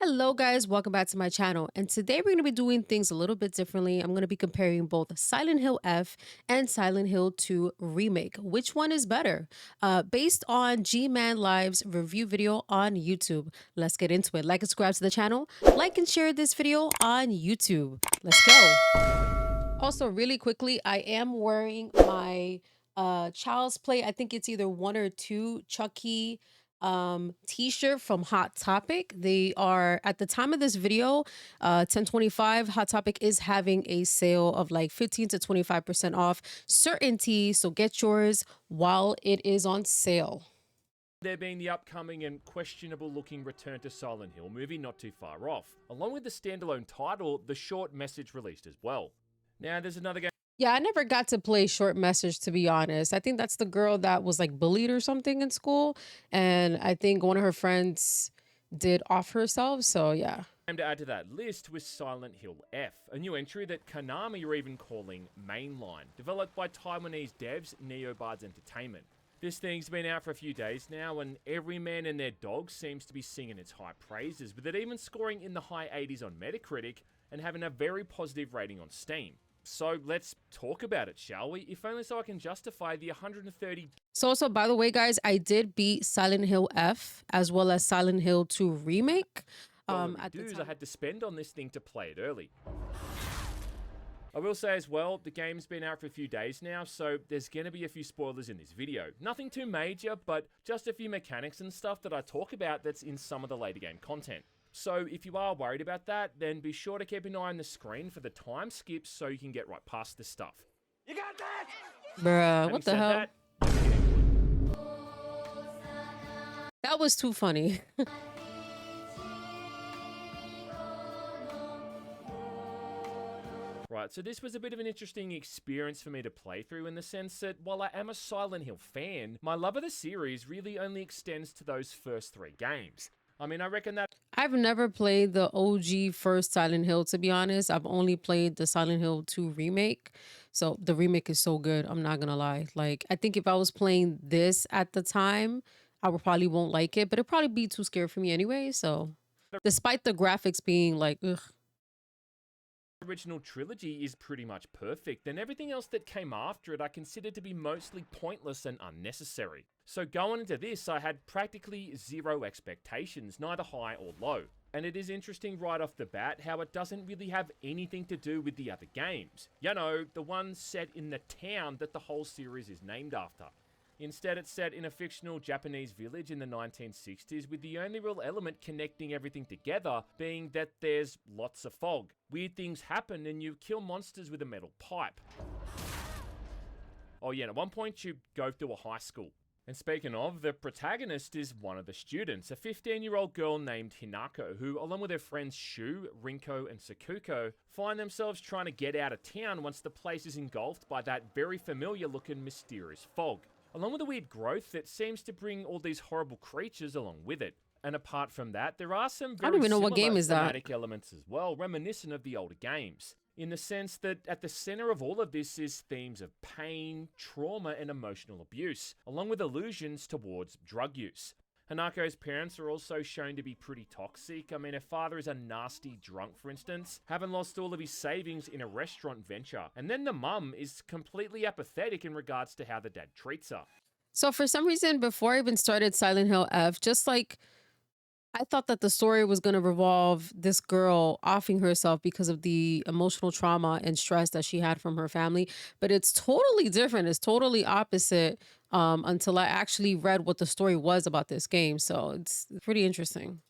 Hello guys, welcome back to my channel. And today we're going to be doing things a little bit differently. I'm going to be comparing both Silent Hill F and Silent Hill 2 Remake. Which one is better? Based on G-Man Live's review video on YouTube. Let's get into it. Like and subscribe to the channel. Like and share this video on YouTube. Let's go. Also, really quickly, I am wearing my Child's Play. I think it's either one or two Chucky t-shirt from Hot Topic. They are, at the time of this video, 1025, Hot Topic is having a sale of like 15 to 25% off certain tees, so get yours while it is on sale. There being the upcoming and questionable looking Return to Silent Hill movie not too far off, along with the standalone title, the short message released as well. Now there's another game. Yeah, I never got to play Short Message, to be honest. I think that's the girl that was like bullied or something in school. And I think one of her friends did off herself. So yeah. To add to that list was Silent Hill F, a new entry that Konami are even calling Mainline, developed by Taiwanese devs Neobards Entertainment. This thing's been out for a few days now, and every man and their dog seems to be singing its high praises, with it even scoring in the high 80s on Metacritic and having a very positive rating on Steam. So let's talk about it, shall we? If only so I can justify the 130. So also, by the way, guys, I did beat Silent Hill F as well as Silent Hill 2 Remake. At the time I had to spend on this thing to play it early. I will say as well, the game's been out for a few days now, so there's going to be a few spoilers in this video. Nothing too major, but just a few mechanics and stuff that I talk about that's in some of the later game content. So if you are worried about that, then be sure to keep an eye on the screen for the time skips so you can get right past this stuff. You got that? Bruh, what the hell? That was too funny. Right, so this was a bit of an interesting experience for me to play through in the sense that while I am a Silent Hill fan, my love of the series really only extends to those first three games. I mean, I reckon that I've never played the OG first Silent Hill, to be honest. I've only played the Silent Hill 2 remake. So the remake is so good, I'm not gonna lie. Like, I think if I was playing this at the time, I would probably won't like it, but it'd probably be too scary for me anyway. So despite the graphics being like, ugh. original trilogy is pretty much perfect, and everything else that came after it I consider to be mostly pointless and unnecessary. So going into this, I had practically zero expectations, neither high or low. And it is interesting right off the bat how it doesn't really have anything to do with the other games. You know, the one set in the town that the whole series is named after. Instead, it's set in a fictional Japanese village in the 1960s, with the only real element connecting everything together being that there's lots of fog. Weird things happen and you kill monsters with a metal pipe. Oh yeah, and at one point you go to a high school. And speaking of, the protagonist is one of the students, a 15-year-old girl named Hinako, who, along with her friends Shu, Rinko, and Sakuko, find themselves trying to get out of town once the place is engulfed by that very familiar-looking mysterious fog, along with the weird growth that seems to bring all these horrible creatures along with it. And apart from that, there are some very thematic elements as well, reminiscent of the older games, in the sense that at the center of all of this is themes of pain, trauma, and emotional abuse, along with allusions towards drug use. Hanako's parents are also shown to be pretty toxic. I mean, her father is a nasty drunk, for instance, having lost all of his savings in a restaurant venture. And then the mum is completely apathetic in regards to how the dad treats her. So for some reason, before I even started Silent Hill F, just like I thought that the story was going to revolve this girl offing herself because of the emotional trauma and stress that she had from her family. But it's totally different. It's totally opposite until I actually read what the story was about this game. So it's pretty interesting.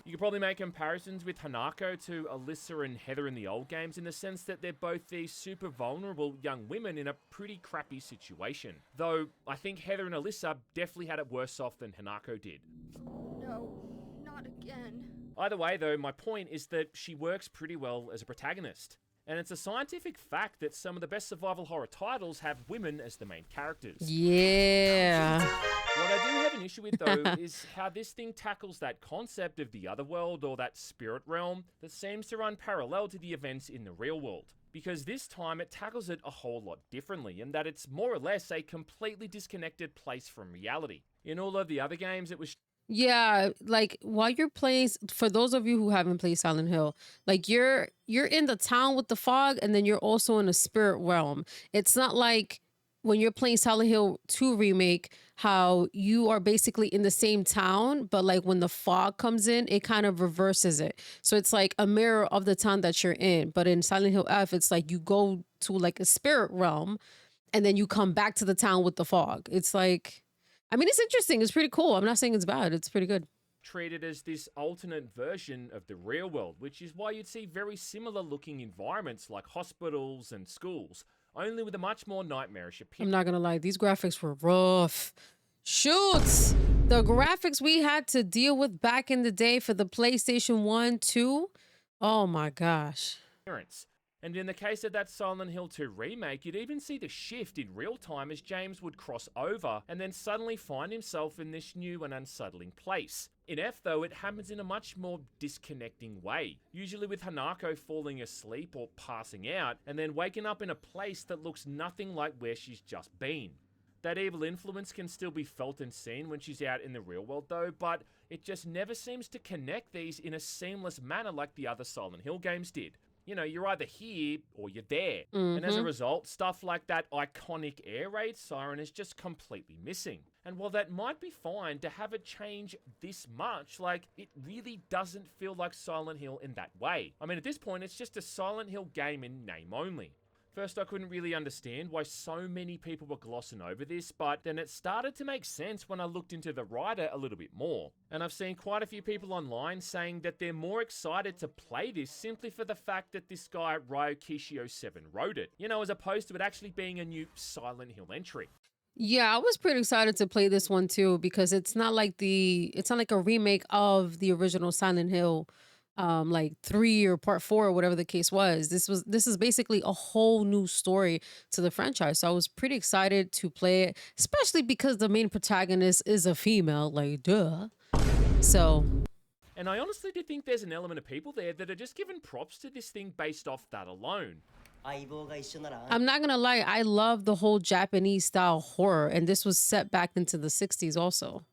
You could probably make comparisons with Hinako to Alyssa and Heather in the old games in the sense that they're both these super vulnerable young women in a pretty crappy situation. Though, I think Heather and Alyssa definitely had it worse off than Hinako did. No, not again. Either way though, my point is that she works pretty well as a protagonist. And it's a scientific fact that some of the best survival horror titles have women as the main characters. Yeah. What I do have an issue with, though, is how this thing tackles that concept of the other world or that spirit realm that seems to run parallel to the events in the real world. because this time it tackles it a whole lot differently, in that it's more or less a completely disconnected place from reality. In all of the other games, it was Yeah, like while you're playing, for those of you who haven't played Silent Hill, like you're in the town with the fog, and then you're also in a spirit realm. It's not like when you're playing Silent Hill 2 remake, how you are basically in the same town, but like when the fog comes in, it kind of reverses it. So it's like a mirror of the town that you're in. But in Silent Hill F, it's like you go to like a spirit realm and then you come back to the town with the fog. It's like, I mean, it's interesting. It's pretty cool. I'm not saying it's bad. It's pretty good. treated as this alternate version of the real world, which is why you'd see very similar looking environments like hospitals and schools, only with a much more nightmarish I'm appearance. not gonna lie, these graphics were rough. Shoots! The graphics we had to deal with back in the day for the PlayStation 1, 2. Oh my gosh. And in the case of that Silent Hill 2 remake, you'd even see the shift in real time as James would cross over and then suddenly find himself in this new and unsettling place. In F though, it happens in a much more disconnecting way, usually with Hinako falling asleep or passing out and then waking up in a place that looks nothing like where she's just been. That evil influence can still be felt and seen when she's out in the real world though, but it just never seems to connect these in a seamless manner like the other Silent Hill games did. You know, you're either here or you're there. And as a result, stuff like that iconic air raid siren is just completely missing. And while that might be fine to have it change this much, like, it really doesn't feel like Silent Hill in that way. I mean, at this point, it's just a Silent Hill game in name only. First, I couldn't really understand why so many people were glossing over this, but then it started to make sense when I looked into the writer a little bit more. And I've seen quite a few people online saying that they're more excited to play this simply for the fact that this guy, Ryo Kishio7, wrote it, you know, as opposed to it actually being a new Silent Hill entry. Yeah, I was pretty excited to play this one too because it's not like a remake of the original Silent Hill like 3 or part 4 or whatever the case was. This is basically a whole new story to the franchise. So I was pretty excited to play it, especially because the main protagonist is a female, like duh. So, And I honestly do think there's an element of people there that are just giving props to this thing based off that alone. I'm not gonna lie, I love the whole Japanese style horror, and this was set back into the 60s also.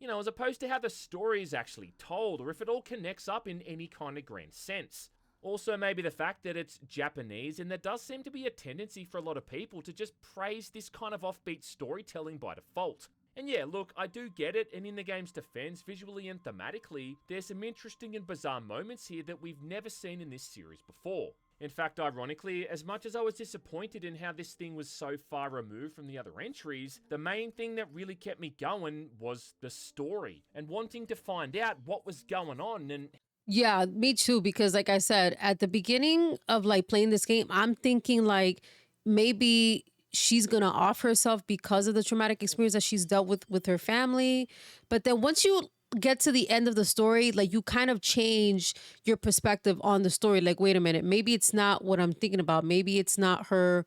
You know, as opposed to how the story is actually told, or if it all connects up in any kind of grand sense. Also, maybe the fact that it's Japanese, and there does seem to be a tendency for a lot of people to just praise this kind of offbeat storytelling by default. And yeah, look, I do get it, and in the game's defense, visually and thematically, there's some interesting and bizarre moments here that we've never seen in this series before. In fact, ironically, as much as I was disappointed in how this thing was so far removed from the other entries, the main thing that really kept me going was the story and wanting to find out what was going on. And Yeah, me too, because like I said, at the beginning of like playing this game, I'm thinking like maybe she's gonna off herself because of the traumatic experience that she's dealt with her family. But then once you get to the end of the story, like you kind of change your perspective on the story. Like, wait a minute, maybe it's not what I'm thinking about. Maybe it's not her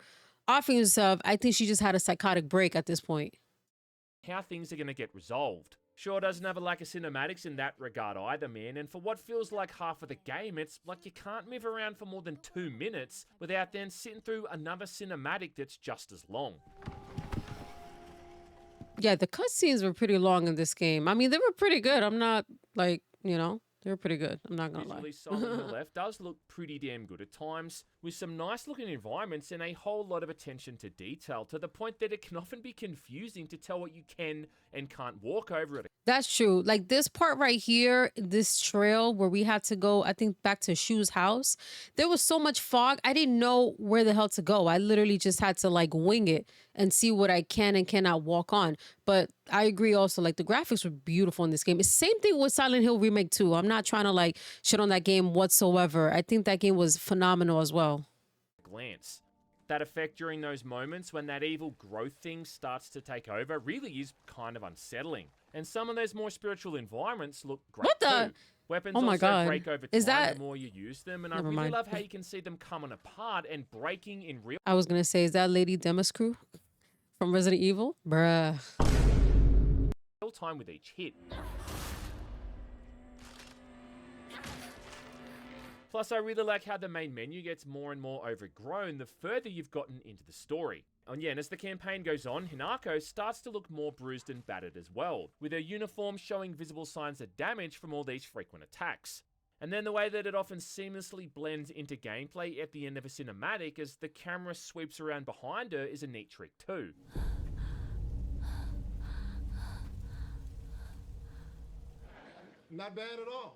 offing herself. I think she just had a psychotic break at this point. how things are going to get resolved. Sure doesn't have a lack of cinematics in that regard either, man, and for what feels like half of the game, it's like you can't move around for more than 2 minutes without then sitting through another cinematic that's just as long. Yeah, the cutscenes were pretty long in this game. I mean, they were pretty good. I'm not like, they were pretty good. I'm not gonna lie. Visually, SilentHillF does look pretty damn good at times, with some nice looking environments and a whole lot of attention to detail, to the point that it can often be confusing to tell what you can and can't walk over it. That's true. Like this part right here, this trail where we had to go, I think back to Shu's house, there was so much fog. I didn't know where the hell to go. I literally just had to like wing it and see what I can and cannot walk on. But I agree also, like the graphics were beautiful in this game. It's the same thing with Silent Hill Remake 2. I'm not trying to like shit on that game whatsoever. I think that game was phenomenal as well. Glance. That effect during those moments when that evil growth thing starts to take over really is kind of unsettling. And some of those more spiritual environments look great What the? too. Weapons Oh my also God. break over time Is that? the more you use them, and I Never really mind. love how you can see them coming apart and breaking in real I was gonna say, is that Lady Demascrew from Resident Evil? Bruh. time with each hit. Plus, I really like how the main menu gets more and more overgrown the further you've gotten into the story. And yeah, and as the campaign goes on, Hinako starts to look more bruised and battered as well, with her uniform showing visible signs of damage from all these frequent attacks. And then the way that it often seamlessly blends into gameplay at the end of a cinematic as the camera sweeps around behind her is a neat trick too. Not bad at all.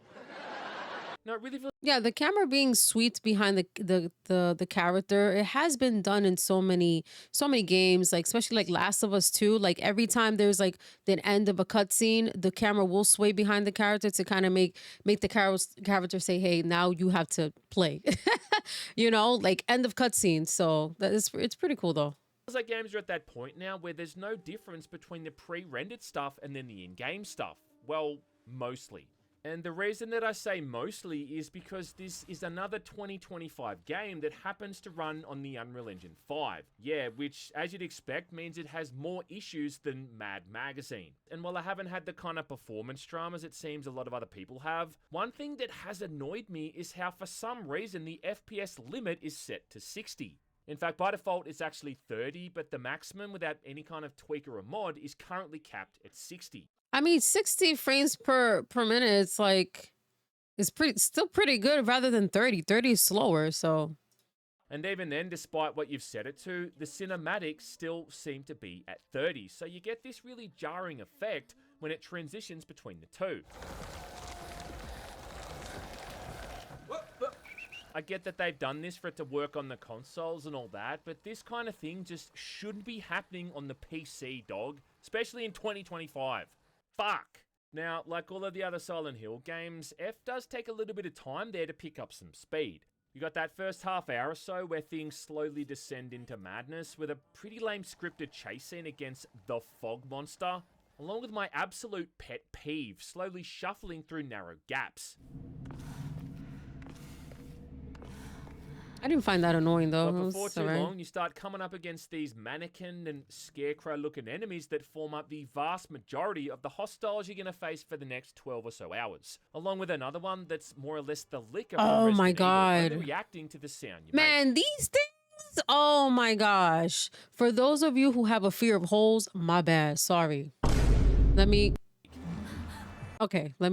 No, it really feels Yeah, the camera being sweet behind the character, it has been done in so many games, like especially like Last of Us 2. Like every time there's like the end of a cutscene, the camera will sway behind the character to kind of make the character say, "Hey, now you have to play." Like end of cutscene. So it's pretty cool though. like games are at that point now where there's no difference between the pre-rendered stuff and then the in-game stuff. Well, mostly. And the reason that I say mostly is because this is another 2025 game that happens to run on the Unreal Engine 5. Yeah, which, as you'd expect, means it has more issues than Mad Magazine. And while I haven't had the kind of performance dramas it seems a lot of other people have, one thing that has annoyed me is how for some reason the FPS limit is set to 60. In fact, by default, it's actually 30, but the maximum without any kind of tweak or a mod is currently capped at 60. I mean, 60 frames per minute, it's still pretty good rather than 30. 30 is slower, so. And even then, despite what you've set it to, the cinematics still seem to be at 30, so you get this really jarring effect when it transitions between the two. I get that they've done this for it to work on the consoles and all that, but this kind of thing just shouldn't be happening on the PC, dog, especially in 2025. Fuck! Now, like all of the other Silent Hill games, F does take a little bit of time there to pick up some speed. You got that first half hour or so where things slowly descend into madness with a pretty lame scripted chase scene against the fog monster, along with my absolute pet peeve slowly shuffling through narrow gaps. I didn't find that annoying though. But It before was too alright. long, you start coming up against these mannequin and scarecrow-looking enemies that form up the vast majority of the hostiles you're going to face for the next 12 or so hours, along with another one that's more or less the licker from Oh my Resident Evil, God. only reacting to the sound you make. Man, these things, oh my gosh. For those of you who have a fear of holes, my bad. Sorry. Let me let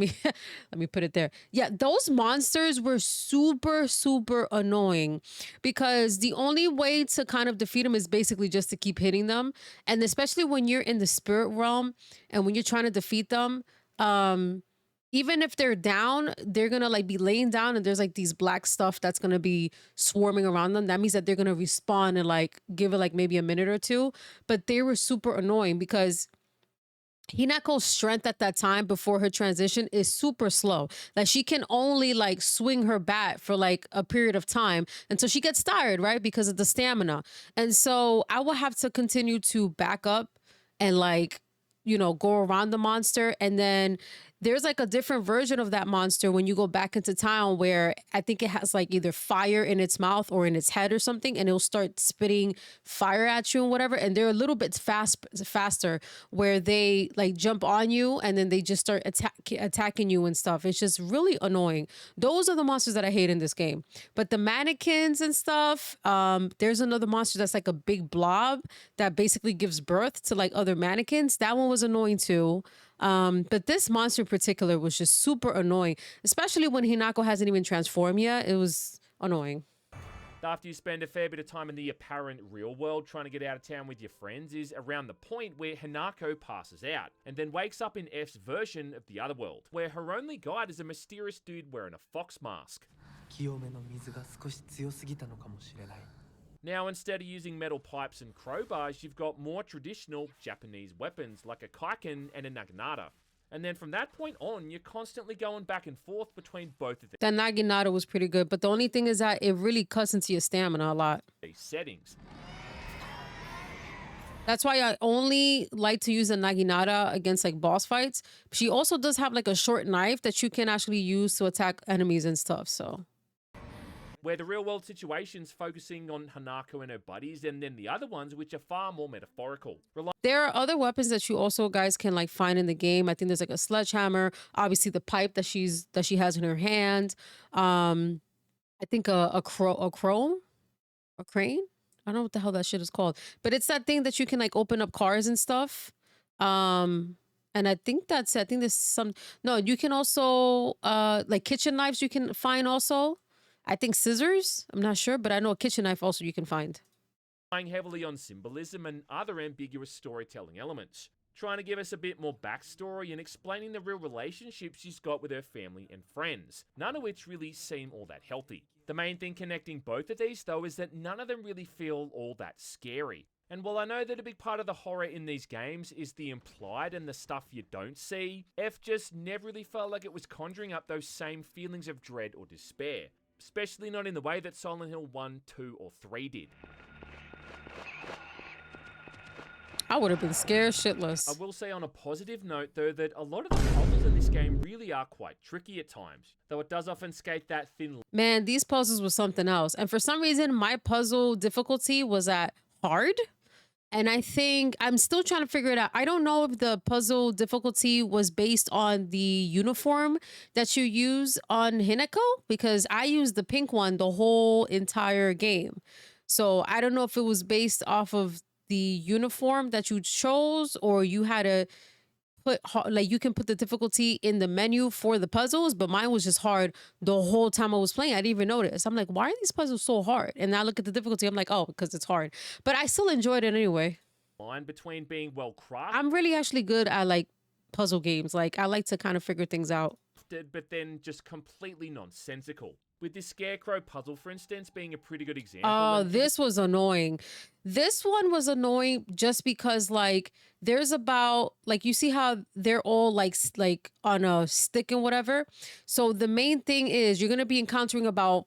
me put it there. Yeah, those monsters were super annoying because the only way to kind of defeat them is basically just to keep hitting them. And especially when you're in the spirit realm and when you're trying to defeat them, even if they're down, they're gonna like be laying down and there's like these black stuff that's gonna be swarming around them. That means that they're gonna respawn and like give it like maybe a minute or two. But they were super annoying because Hinako's strength at that time before her transition is super slow. Like she can only like swing her bat for like a period of time until she gets tired, right? Because of the stamina. And so I will have to continue to back up and like, go around the monster. And then there's like a different version of that monster when you go back into town where I think it has like either fire in its mouth or in its head or something, and it'll start spitting fire at you and whatever. And they're a little bit faster where they like jump on you and then they just start attacking you and stuff. It's just really annoying. Those are the monsters that I hate in this game. But the mannequins and stuff, there's another monster that's like a big blob that basically gives birth to like other mannequins. That one was annoying too. But this monster in particular was just super annoying, especially when Hinako hasn't even transformed yet. It was annoying. After you spend a fair bit of time in the apparent real world trying to get out of town with your friends is around the point where Hinako passes out and then wakes up in F's version of the other world, where her only guide is a mysterious dude wearing a fox mask. 清めの水が少し強すぎたのかもしれない。 Now, instead of using metal pipes and crowbars, you've got more traditional Japanese weapons like a kaiken and a naginata. And then from that point on, you're constantly going back and forth between both of That naginata was pretty good, but the only thing is that it really cuts into your stamina a lot. these settings. That's why I only like to use a naginata against like boss fights. She also does have like a short knife that you can actually use to attack enemies and stuff, so. Where the real world situation's focusing on Hinako and her buddies, and then the other ones which are far more metaphorical. There are other weapons that you also guys can like find in the game. I think there's like a sledgehammer, obviously the pipe that she has in her hand. I think a crane. I don't know what the hell that shit is called, but it's that thing that you can like open up cars and stuff. Um, and I think that's I think there's some. No, you can also like kitchen knives you can find also. I think scissors. I'm not sure, but I know a kitchen knife also you can find. Relying heavily on symbolism and other ambiguous storytelling elements, trying to give us a bit more backstory and explaining the real relationships she's got with her family and friends, none of which really seem all that healthy. The main thing connecting both of these, though, is that none of them really feel all that scary. And while I know that a big part of the horror in these games is the implied and the stuff you don't see, F just never really felt like it was conjuring up those same feelings of dread or despair. Especially not in the way that Silent Hill 1, 2, or 3 did. I would have been scared I shitless. will say on a positive note, though, that a lot of the puzzles in this game really are quite tricky at times, though it does often skate that thin line. Man, these puzzles was something else. And for some reason, my puzzle difficulty was at hard. And I think I'm still trying to figure it out. I don't know if the puzzle difficulty was based on the uniform that you use on Hinako, because I used the pink one the whole entire game. So I don't know if it was based off of the uniform that you chose, or you had to like you can put the difficulty in the menu for the puzzles, but mine was just hard the whole time I was playing. I didn't even notice. I'm like, why are these puzzles so hard? And now I look at the difficulty, I'm like, oh, because it's hard. But I still enjoyed it anyway. Line between being well crafted, I'm really actually good at like puzzle games. Like I like to kind of figure things out. but then just completely nonsensical. With this scarecrow puzzle, for instance, being a pretty good example. Oh, this was annoying. This one was annoying just because like there's about like you see how they're all like on a stick and whatever. So the main thing is you're gonna be encountering about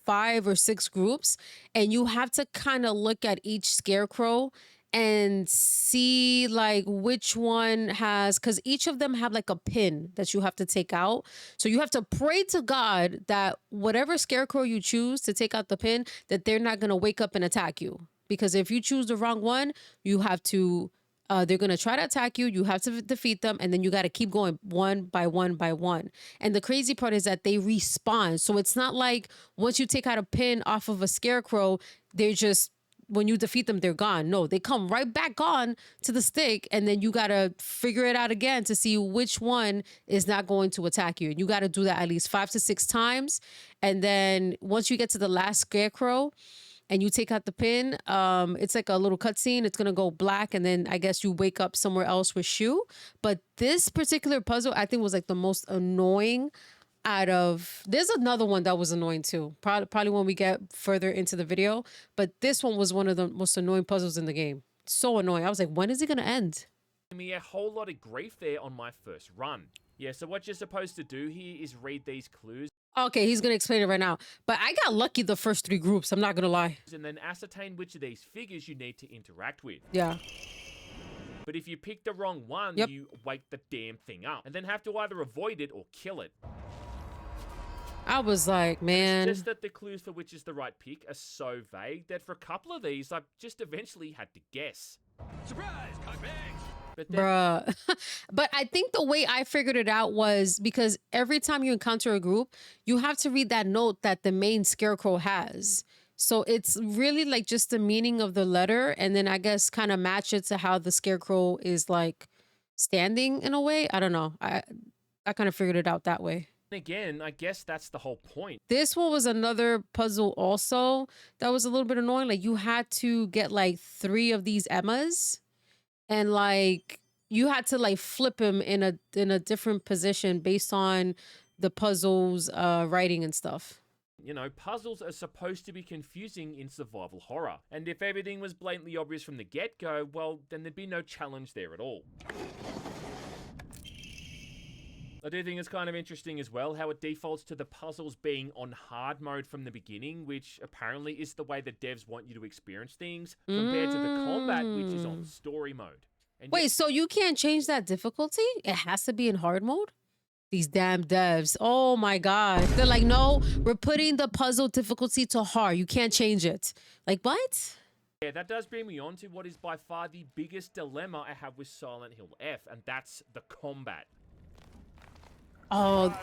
5 or 6 groups, and you have to kind of look at each scarecrow and see like which one has, because each of them have like a pin that you have to take out. So you have to pray to God that whatever scarecrow you choose to take out the pin, that they're not going to wake up and attack you. Because if you choose the wrong one, you have to they're going to try to attack you. You have to defeat them, and then you got to keep going one by one by one. And the crazy part is that they respawn. So it's not like once you take out a pin off of a scarecrow, they're just, when you defeat them, they're gone. No, they come right back on to the stick, and then you got to figure it out again to see which one is not going to attack you. You got to do that at least 5 to 6 times. And then once you get to the last scarecrow and you take out the pin, it's like a little cutscene. It's going to go black, and then I guess you wake up somewhere else with Shu. But this particular puzzle, I think, was like the most annoying out of, there's another one that was annoying too, probably when we get further into the video, but this one was one of the most annoying puzzles in the game. So annoying. I was like, when is it gonna end? Me a whole lot of grief there on my first run. Yeah, so what you're supposed to do here is read these clues Okay, he's gonna explain it right now, but I got lucky the first 3 groups, I'm not gonna lie. and then ascertain which of these figures you need to interact with. Yeah. But if you pick the wrong one, Yep. you wake the damn thing up and then have to either avoid it or kill it. I was like, man. It's just that the clues for which is the right pick are so vague that for a couple of these, I just eventually had to guess. Surprise, cutbags! But then, Bruh. But I think the way I figured it out was because every time you encounter a group, you have to read that note that the main scarecrow has. So it's really like just the meaning of the letter, and then I guess kind of match it to how the scarecrow is like standing in a way. I don't know. I kind of figured it out that way. again, I guess that's the whole point. This one was another puzzle also that was a little bit annoying. Like you had to get like 3 of these Emmas, and like you had to like flip him in a different position based on the puzzle's writing and stuff. You know, puzzles are supposed to be confusing in survival horror, and if everything was blatantly obvious from the get-go, well, then there'd be no challenge there at all. I do think it's kind of interesting as well how it defaults to the puzzles being on hard mode from the beginning, which apparently is the way the devs want you to experience things, compared to the combat, which is on story mode. And Wait, so you can't change that difficulty? It has to be in hard mode? These damn devs. Oh my God. They're like, no, we're putting the puzzle difficulty to hard. You can't change it. Like, what? yeah, that does bring me on to what is by far the biggest dilemma I have with Silent Hill F, and that's the combat. Oh,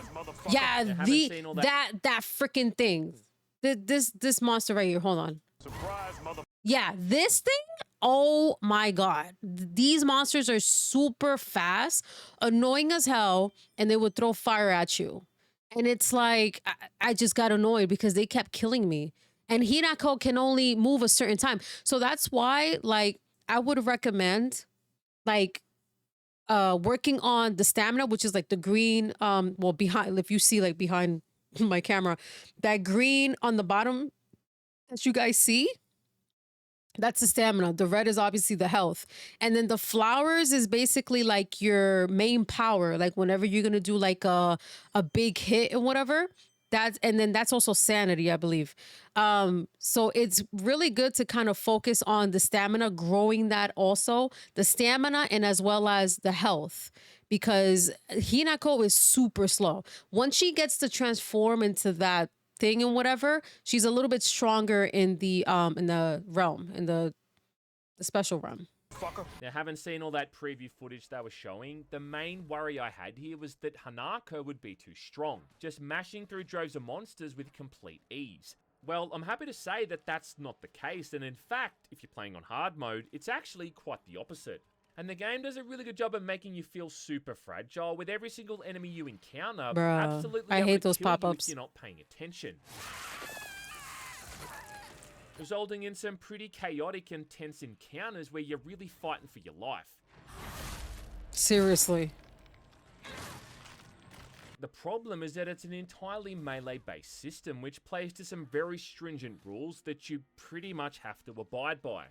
yeah, I haven't seen all that. that freaking thing. This monster right here. Hold on. Surprise, mother. Yeah, this thing. Oh my god, these monsters are super fast, annoying as hell, and they would throw fire at you. And it's like I just got annoyed because they kept killing me. And Hinako can only move a certain time, so that's why like I would recommend like working on the stamina, which is like the green well behind, if you see like behind my camera, that green on the bottom that you guys see, that's the stamina. The red is obviously the health. And then the flowers is basically like your main power. Like whenever you're gonna do like a big hit and whatever. That's and then that's also sanity, I believe. So it's really good to kind of focus on the stamina, growing that also, the stamina and as well as the health. Because Hinako is super slow. Once she gets to transform into that thing and whatever, she's a little bit stronger in the realm, in the special realm. Now, having seen all that preview footage they were showing, the main worry I had here was that Hinako would be too strong, just mashing through droves of monsters with complete ease. Well, I'm happy to say that that's not the case, and in fact, if you're playing on hard mode, it's actually quite the opposite. And the game does a really good job of making you feel super fragile, with every single enemy you encounter Bruh, absolutely I able hate to those kill you pop-ups. if you're not paying attention, resulting in some pretty chaotic and tense encounters where you're really fighting for your life. Seriously. The problem is that it's an entirely melee-based system, which plays to some very stringent rules that you pretty much have to abide by.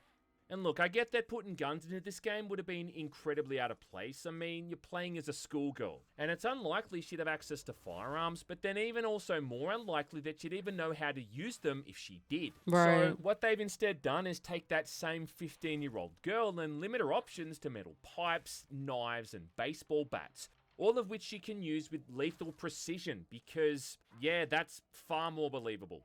And look, I get that putting guns into this game would have been incredibly out of place. I mean, you're playing as a schoolgirl, and it's unlikely she'd have access to firearms, but then even also more unlikely that she'd even know how to use them if she did. Right. So what they've instead done is take that same 15-year-old girl and limit her options to metal pipes, knives, and baseball bats, all of which she can use with lethal precision because, yeah, that's far more believable.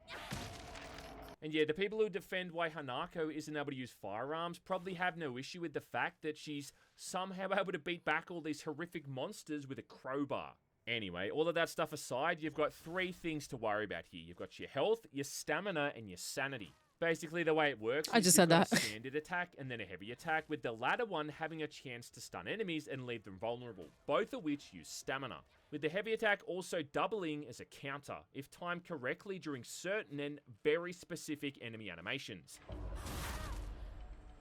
And yeah, the people who defend why Hinako isn't able to use firearms probably have no issue with the fact that she's somehow able to beat back all these horrific monsters with a crowbar. Anyway, all of that stuff aside, you've got three things to worry about here. You've got your health, your stamina, and your sanity. Basically, the way it works I is just you've said got that. a standard attack and then a heavy attack, with the latter one having a chance to stun enemies and leave them vulnerable, both of which use stamina, with the heavy attack also doubling as a counter, if timed correctly during certain and very specific enemy animations.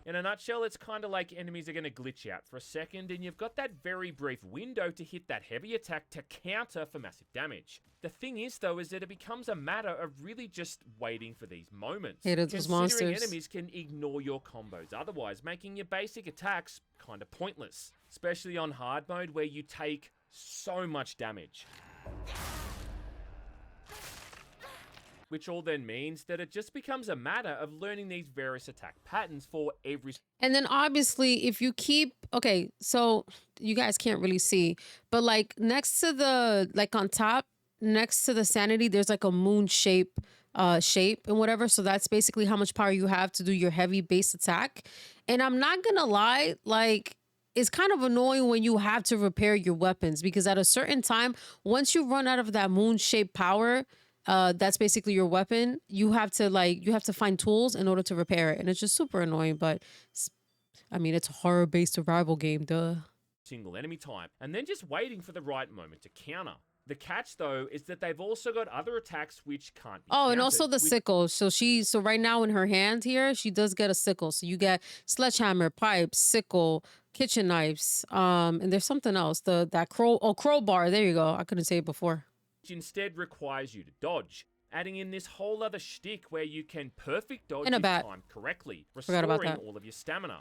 In a nutshell, it's kind of like enemies are going to glitch out for a second, and you've got that very brief window to hit that heavy attack to counter for massive damage. The thing is, though, is that it becomes a matter of really just waiting for these moments. Hated those Considering monsters. enemies can ignore your combos otherwise, making your basic attacks kind of pointless. Especially on hard mode, where you take so much damage. Which all then means that it just becomes a matter of learning these various attack patterns for every... And then obviously if you keep, okay, so you guys can't really see, but like next to the, like on top, next to the sanity, there's like a moon shape and whatever. So that's basically how much power you have to do your heavy base attack. And I'm not gonna lie, like it's kind of annoying when you have to repair your weapons, because at a certain time, once you run out of that moon shape power, that's basically your weapon, you have to find tools in order to repair it, and it's just super annoying. But I mean, it's a horror-based survival game, duh. single enemy type, and then just waiting for the right moment to counter. The catch, though, is that they've also got other attacks which can't be Oh, and countered, also the which- sickle. So right now in her hand here, she does get a sickle. So you get sledgehammer, pipe, sickle, kitchen knives, and there's something else. That crowbar. There you go. I couldn't say it before. which instead requires you to dodge, adding in this whole other shtick where you can perfect dodge And a if bat. timed correctly, Forgot about restoring that. all of your stamina.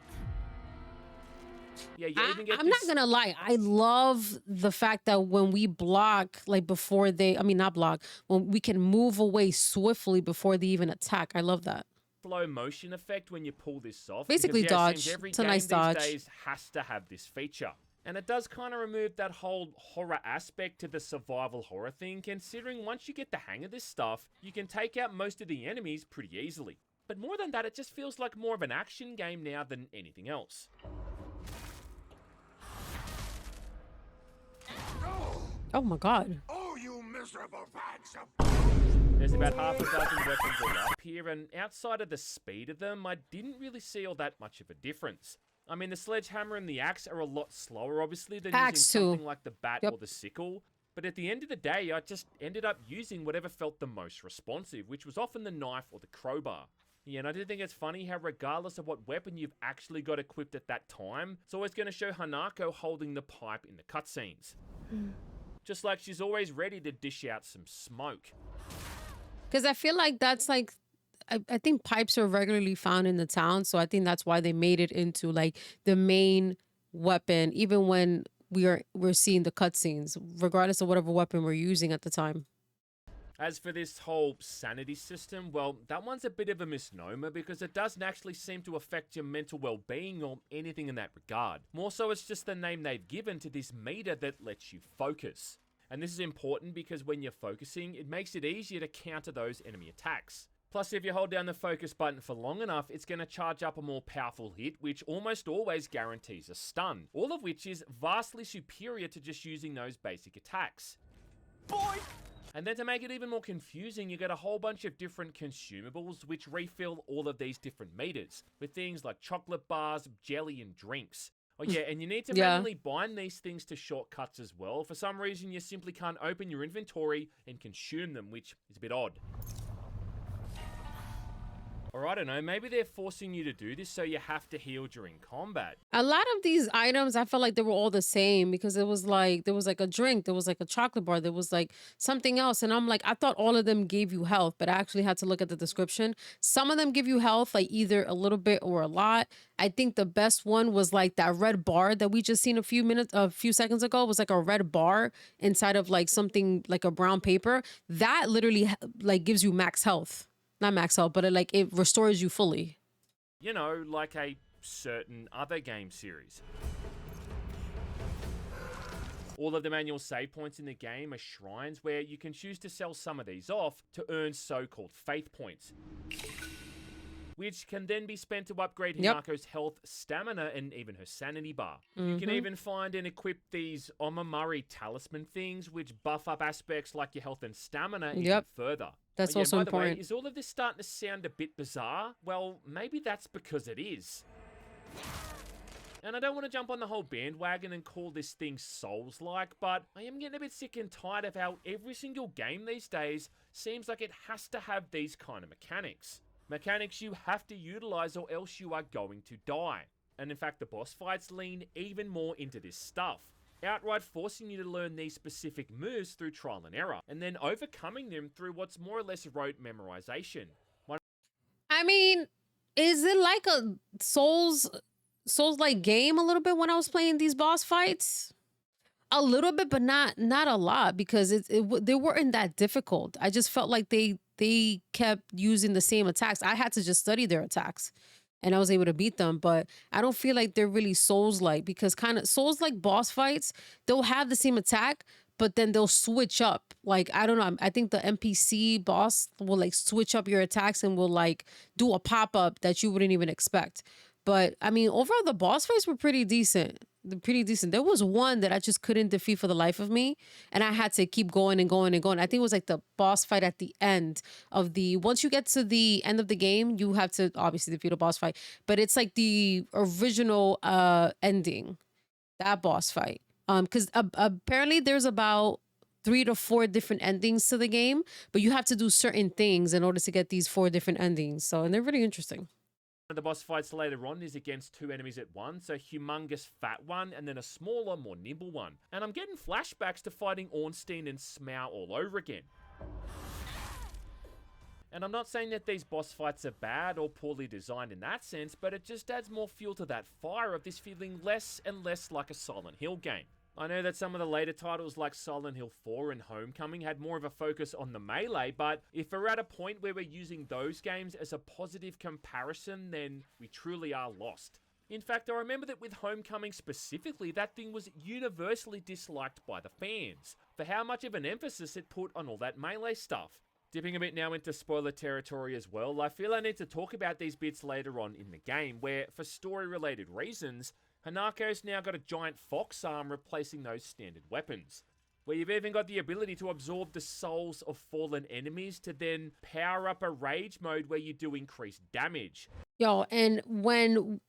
Yeah, you even get I'm not this... gonna lie. I love the fact that when we block, like before they, I mean, not block, when we can move away swiftly before they even attack. I love that. slow motion effect when you pull this off. Basically because, yeah, it seems dodge. every It's a game nice these dodge. days has to have this feature. And it does kind of remove that whole horror aspect to the survival horror thing, considering once you get the hang of this stuff, you can take out most of the enemies pretty easily. But more than that, it just feels like more of an action game now than anything else. Oh my god. Oh, you There's about half a dozen weapons all up here, and outside of the speed of them, I didn't really see all that much of a difference. I mean, the sledgehammer and the axe are a lot slower, obviously, than using Axe too. something like the bat Yep. or the sickle. But at the end of the day, I just ended up using whatever felt the most responsive, which was often the knife or the crowbar. Yeah, and I do think it's funny how regardless of what weapon you've actually got equipped at that time, it's always going to show Hinako holding the pipe in the cutscenes. Just like she's always ready to dish out some smoke. Because I feel like that's like, I think pipes are regularly found in the town. So I think that's why they made it into like the main weapon, even when we're seeing the cutscenes, regardless of whatever weapon we're using at the time. As for this whole sanity system, well, that one's a bit of a misnomer because it doesn't actually seem to affect your mental well-being or anything in that regard. More so, it's just the name they've given to this meter that lets you focus. And this is important because when you're focusing, it makes it easier to counter those enemy attacks. Plus, if you hold down the focus button for long enough, it's going to charge up a more powerful hit, which almost always guarantees a stun. All of which is vastly superior to just using those basic attacks. Boy! And then to make it even more confusing, you get a whole bunch of different consumables which refill all of these different meters, with things like chocolate bars, jelly, and drinks. Oh yeah, and you need to manually bind these things to shortcuts as well. For some reason, you simply can't open your inventory and consume them, which is a bit odd. Or I don't know, maybe they're forcing you to do this so you have to heal during combat. A lot of these items, I felt like they were all the same because it was like, there was like a drink, there was like a chocolate bar, there was like something else. And I'm like, I thought all of them gave you health, but I actually had to look at the description. Some of them give you health, like either a little bit or a lot. I think the best one was like that red bar that we just seen a few seconds ago. It was like a red bar inside of like something like a brown paper. That literally like gives you max health. Not max health, but it restores you fully. You know, like a certain other game series. All of the manual save points in the game are shrines where you can choose to sell some of these off to earn so-called faith points, which can then be spent to upgrade Hinako's health, stamina, and even her sanity bar. You can even find and equip these Omamari talisman things, which buff up aspects like your health and stamina even further. That's Oh, yeah, also by the way, important. is all of this starting to sound a bit bizarre? Well, maybe that's because it is. And I don't want to jump on the whole bandwagon and call this thing Souls-like, but I am getting a bit sick and tired of how every single game these days seems like it has to have these kind of mechanics. Mechanics you have to utilize or else you are going to die. And in fact, the boss fights lean even more into this stuff, outright forcing you to learn these specific moves through trial and error, and then overcoming them through what's more or less rote memorization. I mean, is it like a Souls-like game a little bit when I was playing these boss fights? A little bit, but not a lot because they weren't that difficult. I just felt like they kept using the same attacks. I had to just study their attacks and I was able to beat them, but I don't feel like they're really Souls-like because kind of Souls-like boss fights, they'll have the same attack, but then they'll switch up. Like, I don't know. I think the NPC boss will like switch up your attacks and will like do a pop-up that you wouldn't even expect. But I mean, overall, the boss fights were pretty decent. They're pretty decent. There was one that I just couldn't defeat for the life of me. And I had to keep going and going and going. I think it was like the boss fight at the end of once you get to the end of the game, you have to obviously defeat a boss fight. But it's like the original ending, that boss fight. Because apparently there's about 3 to 4 different endings to the game, but you have to do certain things in order to get these 4 different endings. So, and they're really interesting. One of the boss fights later on is against 2 enemies at once, a humongous fat one and then a smaller, more nimble one. And I'm getting flashbacks to fighting Ornstein and Smaug all over again. And I'm not saying that these boss fights are bad or poorly designed in that sense, but it just adds more fuel to that fire of this feeling less and less like a Silent Hill game. I know that some of the later titles like Silent Hill 4 and Homecoming had more of a focus on the melee, but if we're at a point where we're using those games as a positive comparison, then we truly are lost. In fact, I remember that with Homecoming specifically, that thing was universally disliked by the fans for how much of an emphasis it put on all that melee stuff. Dipping a bit now into spoiler territory as well, I feel I need to talk about these bits later on in the game where, for story-related reasons, Hanako's now got a giant fox arm replacing those standard weapons. where you've even got the ability to absorb the souls of fallen enemies to then power up a rage mode where you do increased damage. Yo, and when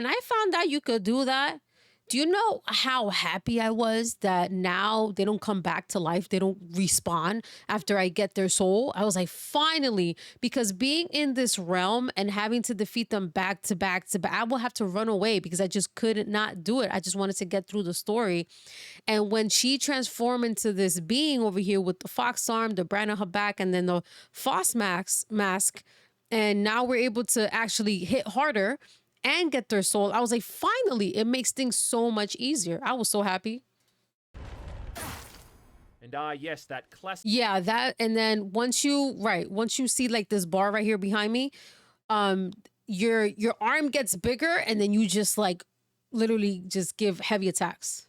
I found out you could do that, do you know how happy I was that now they don't come back to life, they don't respawn after I get their soul? I was like, finally, because being in this realm and having to defeat them back to back to back, I will have to run away because I just could not do it. I just wanted to get through the story. And when she transformed into this being over here with the fox arm, the brand on her back, and then the Foss mask, and now we're able to actually hit harder and get their soul. I was like, finally, it makes things so much easier. I was so happy. And yes, that classic. Yeah, that, and then once you see like this bar right here behind me, your arm gets bigger and then you just like literally just give heavy attacks.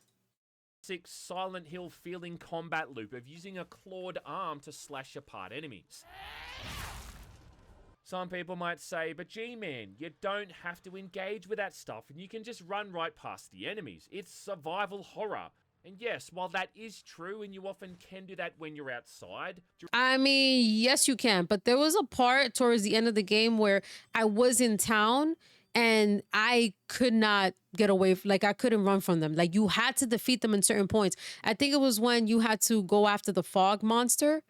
Silent Hill feeling combat loop of using a clawed arm to slash apart enemies. Some people might say, but G-Man, you don't have to engage with that stuff and you can just run right past the enemies. It's survival horror. And yes, while that is true and you often can do that when you're outside. I mean, yes, you can. But there was a part towards the end of the game where I was in town and I could not get away. Like, I couldn't run from them. Like, you had to defeat them in certain points. I think it was when you had to go after the fog monster.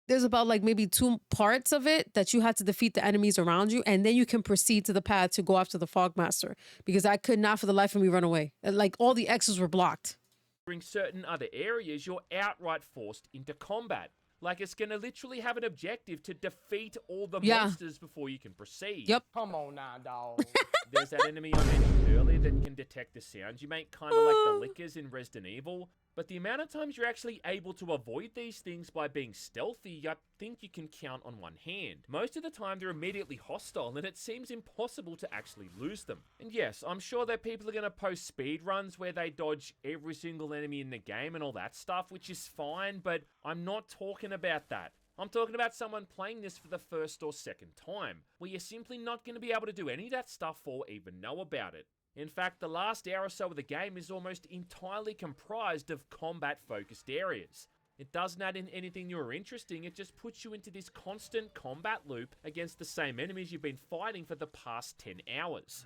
There's about like maybe 2 parts of it that you had to defeat the enemies around you, and then you can proceed to the path to go after the fog master, because I could not for the life of me run away. Like, all the X's were blocked. During certain other areas, you're outright forced into combat. Like, it's going to literally have an objective to defeat all the monsters before you can proceed. Yep. Come on now, dog. There's that enemy I mentioned earlier that can detect the sounds you make, kind of like the lickers in Resident Evil. But the amount of times you're actually able to avoid these things by being stealthy, I think you can count on one hand. Most of the time, they're immediately hostile, and it seems impossible to actually lose them. And yes, I'm sure that people are going to post speed runs where they dodge every single enemy in the game and all that stuff, which is fine, but I'm not talking about that. I'm talking about someone playing this for the first or second time, where you're simply not going to be able to do any of that stuff or even know about it. In fact, the last hour or so of the game is almost entirely comprised of combat-focused areas. It doesn't add in anything new or interesting, it just puts you into this constant combat loop against the same enemies you've been fighting for the past 10 hours.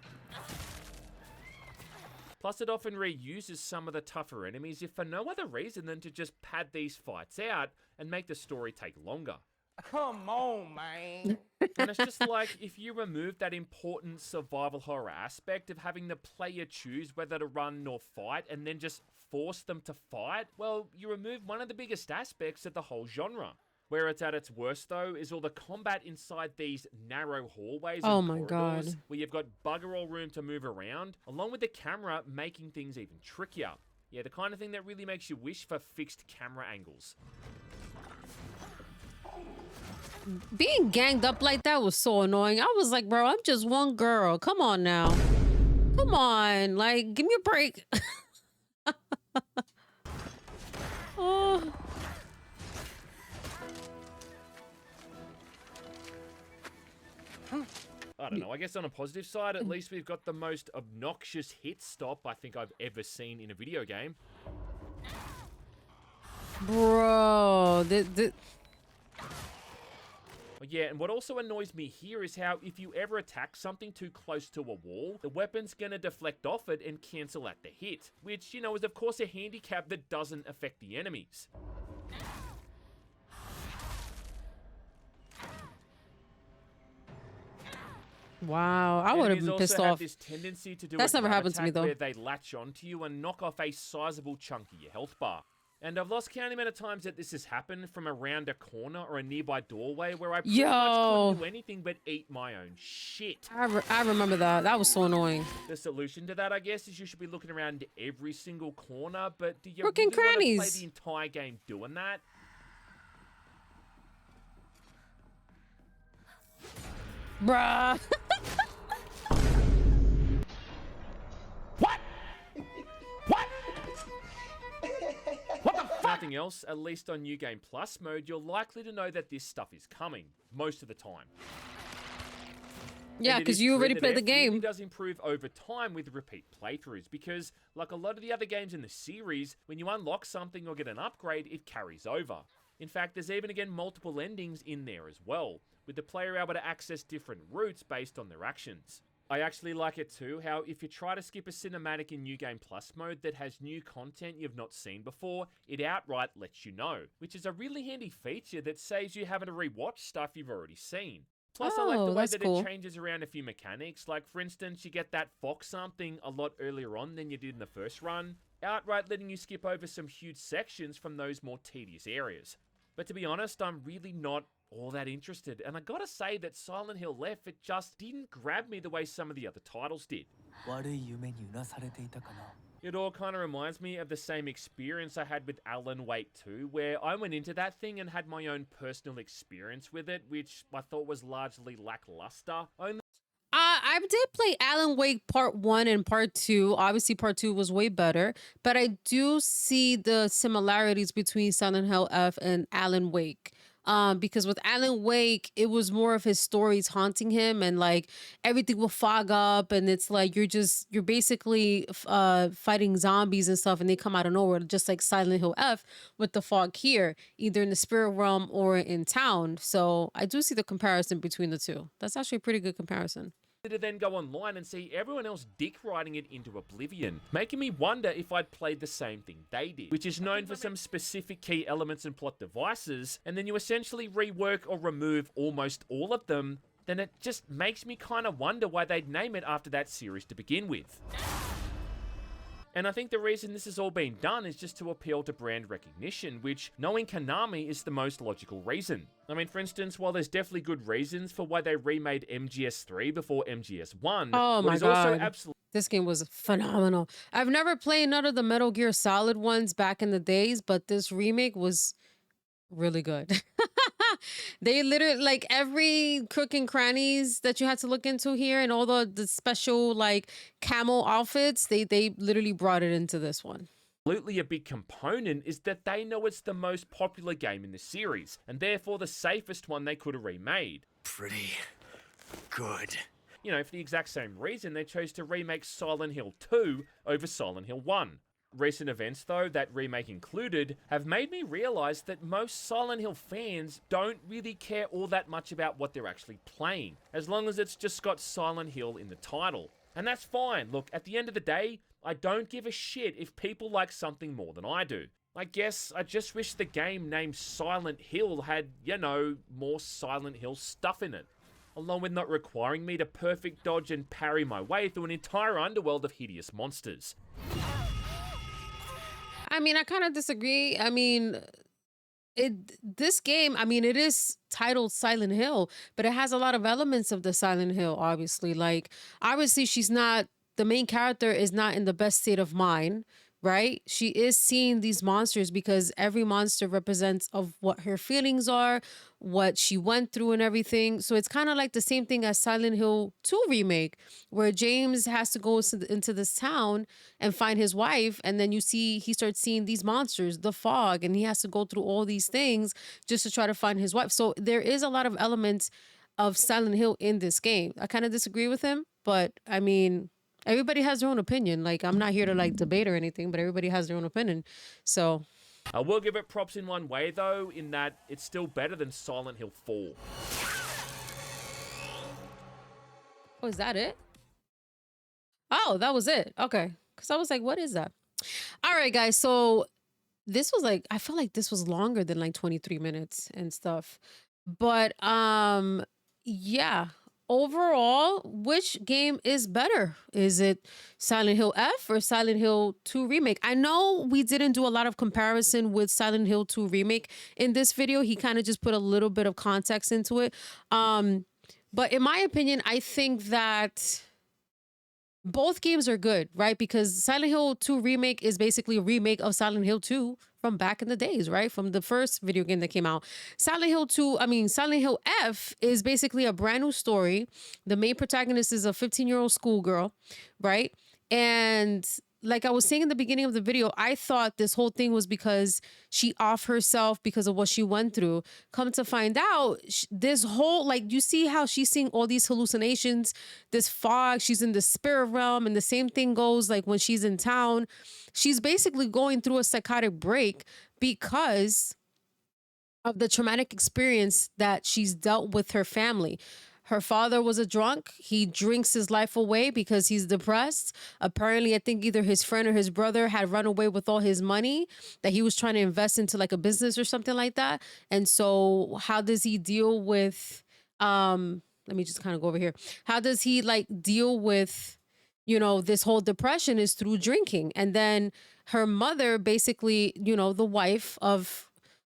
Plus, it often reuses some of the tougher enemies if for no other reason than to just pad these fights out and make the story take longer. Come on, man. And it's just like, if you remove that important survival horror aspect of having the player choose whether to run or fight and then just force them to fight, well, you remove one of the biggest aspects of the whole genre. Where it's at its worst, though, is all the combat inside these narrow hallways and corridors, God, where you've got bugger all room to move around, along with the camera making things even trickier. Yeah, the kind of thing that really makes you wish for fixed camera angles. being ganged up like that was so annoying. I was like, bro, I'm just one girl. Come on now. Come on. Like, give me a break. Oh. I don't know, I guess on a positive side, at least we've got the most obnoxious hit stop I think I've ever seen in a video game. Bro, Oh, yeah, and what also annoys me here is how if you ever attack something too close to a wall, the weapon's gonna deflect off it and cancel out the hit, which, you know, is of course a handicap that doesn't affect the enemies. wow, I would have been pissed off. This tendency to do That's a never grab happened to me, attack though. where they latch onto you and knock off a sizable chunk of your health bar. And I've lost count the amount of times that this has happened from around a corner or a nearby doorway where I pretty much couldn't do anything but eat my own shit. I remember that. That was so annoying. The solution to that, I guess, is you should be looking around every single corner, but do you Freaking really want to play crannies. the entire game doing that? Bruh. If nothing else, at least on New Game Plus mode, you're likely to know that this stuff is coming, most of the time. Yeah, And it because is you true already that played the F really game. does improve over time with repeat playthroughs because, like a lot of the other games in the series, when you unlock something or get an upgrade, it carries over. In fact, there's even again multiple endings in there as well, with the player able to access different routes based on their actions. I actually like it too, how if you try to skip a cinematic in New Game Plus mode that has new content you've not seen before, it outright lets you know, which is a really handy feature that saves you having to rewatch stuff you've already seen. Plus, I like the Oh, way that's that it cool. changes around a few mechanics. Like, for instance, you get that fox something a lot earlier on than you did in the first run, outright letting you skip over some huge sections from those more tedious areas. But to be honest, I'm really not all that interested, and I gotta say that Silent Hill Left, it just didn't grab me the way some of the other titles did. 悪い夢にうなされていたかな。 It all kind of reminds me of the same experience I had with Alan Wake 2, where I went into that thing and had my own personal experience with it, which I thought was largely lackluster. Only I did play Alan Wake Part 1 and Part 2. Obviously, Part 2 was way better, but I do see the similarities between Silent Hill F and Alan Wake. Because with Alan Wake, it was more of his stories haunting him, and like everything will fog up, and it's like you're basically fighting zombies and stuff, and they come out of nowhere, just like Silent Hill F with the fog here, either in the spirit realm or in town. So I do see the comparison between the two. That's actually a pretty good comparison. to then go online and see everyone else dick riding it into oblivion, making me wonder if I'd played the same thing they did, which is known for some specific key elements and plot devices, and then you essentially rework or remove almost all of them, then it just makes me kind of wonder why they'd name it after that series to begin with. And I think the reason this has all been done is just to appeal to brand recognition, which, knowing Konami, is the most logical reason. I mean, for instance, while there's definitely good reasons for why they remade MGS3 before MGS1, Oh what my is also god. absolutely This game was phenomenal. I've never played none of the Metal Gear Solid ones back in the days, but this remake was really good. They literally like every crook and crannies that you had to look into here and all the special like camel outfits, they literally brought it into this one. a big component is that they know it's the most popular game in the series, and therefore the safest one they could have remade. Pretty good. You know, for the exact same reason they chose to remake Silent Hill 2 over Silent Hill 1. Recent events, though, that remake included, have made me realise that most Silent Hill fans don't really care all that much about what they're actually playing, as long as it's just got Silent Hill in the title. And that's fine. Look, at the end of the day, I don't give a shit if people like something more than I do. I guess I just wish the game named Silent Hill had, you know, more Silent Hill stuff in it, along with not requiring me to perfect dodge and parry my way through an entire underworld of hideous monsters. I mean, I kind of disagree. I mean, this game, I mean, it is titled Silent Hill, but it has a lot of elements of the Silent Hill, obviously. Like, obviously, the main character is not in the best state of mind, right? She is seeing these monsters because every monster represents of what her feelings are, what she went through and everything. So it's kind of like the same thing as Silent Hill 2 remake, where James has to go into this town and find his wife, and then he starts seeing these monsters, the fog, and he has to go through all these things just to try to find his wife. So there is a lot of elements of Silent Hill in this game. I kind of disagree with him, but I mean, everybody has their own opinion. Like, I'm not here to like debate or anything, but everybody has their own opinion. So I will give it props in one way, though, in that it's still better than Silent Hill 4. oh, is that it? Oh, that was it. Okay. Because I was like, what is that? All right, guys. So this was like, I feel like this was longer than like 23 minutes and stuff. But yeah. Overall, which game is better? Is it Silent Hill F or Silent Hill 2 Remake? I know we didn't do a lot of comparison with Silent Hill 2 Remake in this video. He kind of just put a little bit of context into it. But in my opinion, I think that both games are good, right? Because Silent Hill 2 Remake is basically a remake of Silent Hill 2 from back in the days, right? From the first video game that came out. Silent Hill F is basically a brand new story. The main protagonist is a 15-year-old schoolgirl, right? And like I was saying in the beginning of the video, I thought this whole thing was because she off herself because of what she went through. Come to find out, this whole, like, you see how she's seeing all these hallucinations, this fog, she's in the spirit realm, and the same thing goes like when she's in town. She's basically going through a psychotic break because of the traumatic experience that she's dealt with her family. Her father was a drunk. He drinks his life away because he's depressed. Apparently, I think either his friend or his brother had run away with all his money that he was trying to invest into like a business or something like that. And so how does he deal with let me just kind of go over here. How does he like deal with, you know, this whole depression is through drinking. And then her mother, basically, you know, the wife of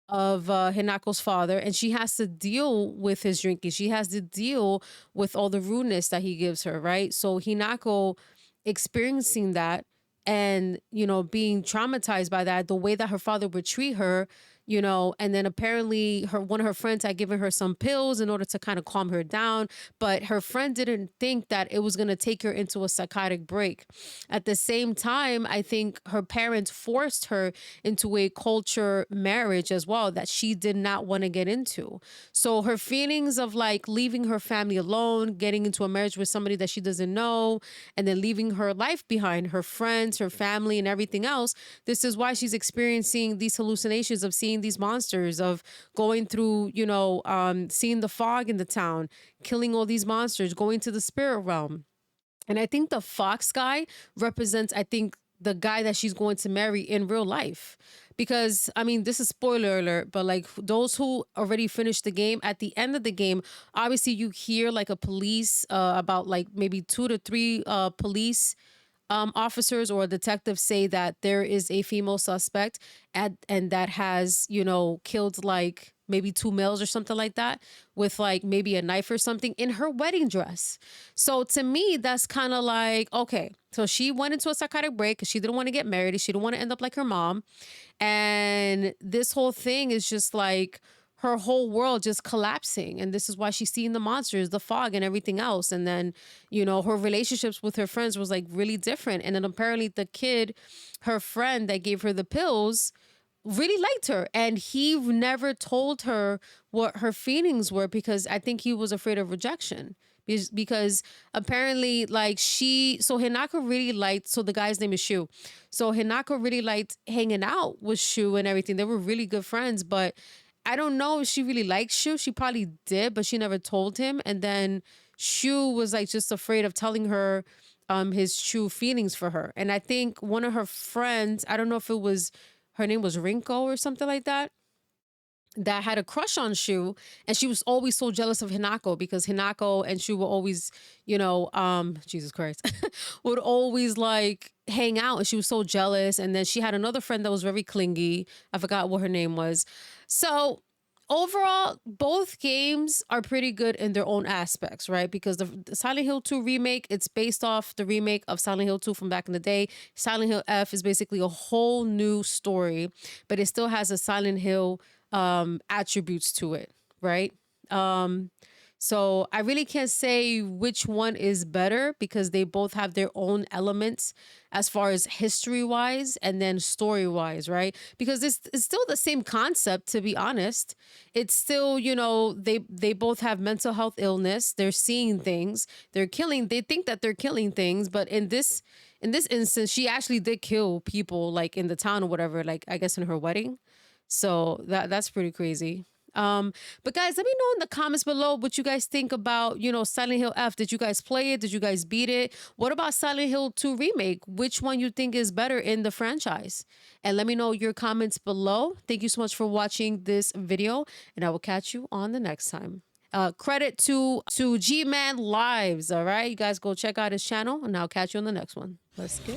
Hinako's father, and she has to deal with his drinking. She has to deal with all the rudeness that he gives her, right? So Hinako experiencing that and, you know, being traumatized by that, the way that her father would treat her, you know, and then apparently one of her friends had given her some pills in order to kind of calm her down, but her friend didn't think that it was going to take her into a psychotic break. At the same time, I think her parents forced her into a culture marriage as well that she did not want to get into. So her feelings of like leaving her family alone, getting into a marriage with somebody that she doesn't know, and then leaving her life behind, her friends, her family, and everything else. This is why she's experiencing these hallucinations of seeing these monsters, of going through, you know, seeing the fog in the town, killing all these monsters, going to the spirit realm. And I think the fox guy represents, I think, the guy that she's going to marry in real life. Because, I mean, this is spoiler alert, but like those who already finished the game, at the end of the game, obviously you hear like a police, about like maybe 2 to 3 police officers or detectives say that there is a female suspect and that has, you know, killed like maybe 2 males or something like that with like maybe a knife or something in her wedding dress. So to me, that's kind of like, okay, so she went into a psychotic break because she didn't want to get married. She didn't want to end up like her mom. And this whole thing is just like her whole world just collapsing. And this is why she's seeing the monsters, the fog, and everything else. And then, you know, her relationships with her friends was like really different. And then apparently the kid, her friend that gave her the pills, really liked her. And he never told her what her feelings were because I think he was afraid of rejection. Because apparently, like so Hinako really liked, so the guy's name is Shu. So Hinako really liked hanging out with Shu and everything. They were really good friends, but I don't know if she really liked Shu. She probably did, but she never told him. And then Shu was like just afraid of telling her his true feelings for her. And I think one of her friends, I don't know if it was, her name was Rinko or something like that, that had a crush on Shu, and she was always so jealous of Hinako because Hinako and Shu were always, you know, Jesus Christ, would always like hang out, and she was so jealous. And then she had another friend that was very clingy. I forgot what her name was. So overall, both games are pretty good in their own aspects, right? Because the Silent Hill 2 remake, it's based off the remake of Silent Hill 2 from back in the day. Silent Hill F is basically a whole new story, but it still has a Silent Hill attributes to it, right? So I really can't say which one is better because they both have their own elements as far as history wise and then story wise, right? Because it's still the same concept, to be honest. It's still, you know, they both have mental health illness. They're seeing things. They think that they're killing things, but in this instance, she actually did kill people like in the town or whatever, like I guess in her wedding. So that's pretty crazy. But guys, let me know in the comments below what you guys think about, you know, Silent Hill F. Did you guys play it? Did you guys beat it? What about Silent Hill 2 Remake? Which one you think is better in the franchise? And let me know your comments below. Thank you so much for watching this video, and I will catch you on the next time. Credit to G-Man Lives, all right? You guys go check out his channel, and I'll catch you on the next one. Let's go.